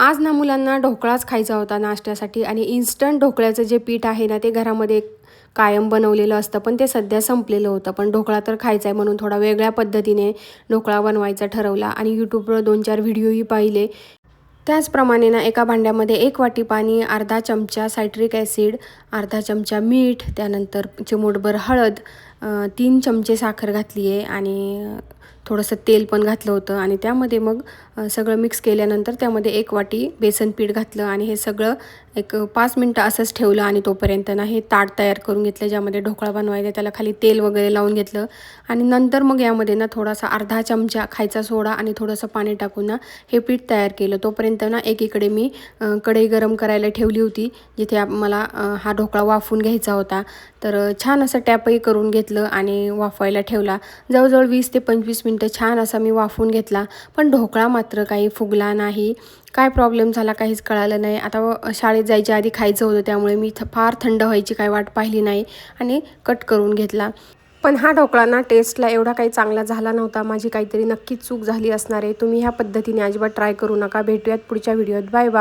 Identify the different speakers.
Speaker 1: आज ना मुलांना ढोकळाच खायचा होता नाश्त्यासाठी आणि इन्स्टंट ढोकळ्याचं जे पीठ आहे ना ते घरामध्ये कायम बनवलेलं असतं, पण ते सध्या संपलेलं होतं. पण ढोकळा तर खायचा आहे म्हणून थोडा वेगळ्या पद्धतीने ढोकळा बनवायचा ठरवला आणि यूट्यूबवर 2-4 व्हिडिओही पाहिले. त्याचप्रमाणे ना एका भांड्यामध्ये 1 वाटी पाणी, अर्धा चमचा सायट्रिक ॲसिड, अर्धा चमचा मीठ, त्यानंतर चिमूटभर हळद, 3 चमचे साखर घातली आहे आणि थोडंसं तेल पण घातलं होतं आणि त्यामध्ये मग सगळं मिक्स केल्यानंतर त्यामध्ये 1 वाटी बेसन पीठ घातलं आणि हे सगळं एक 5 मिनटं असंच ठेवलं आणि तोपर्यंत ना हे ताट तयार करून घेतलं ज्यामध्ये ढोकळा बनवायचा. त्याला खाली तेल वगैरे लावून घेतलं आणि नंतर मग यामध्ये ना थोडासा अर्धा चमचा खायचा सोडा आणि थोडंसं पाणी टाकून ना हे पीठ तयार केलं. तोपर्यंत ना एकीकडे मी कढई गरम करायला ठेवली होती जिथे मला हा ढोकळा वाफवून घ्यायचा होता. तर छान असं टॅपही करून घेतलं आणि वाफवायला ठेवला. जवळजवळ 20 ते 25 मिनटं छान असा मी वाफवून घेतला, पण ढोकळा मात्र काही फुगला नाही. काय प्रॉब्लेम झाला काहीच कळालं नाही. आता शाळेत जायच्या आधी खायचं होतं त्यामुळे मी फार थंड व्हायची काही वाट पाहिली नाही आणि कट करून घेतला. पण हा ढोकळा ना टेस्टला एवढा काही चांगला झाला नव्हता. माझी काहीतरी नक्कीच चूक झाली असणार आहे. तुम्ही ह्या पद्धतीने अजिबात ट्राय करू नका. भेटूयात पुढच्या व्हिडिओत. Bye bye.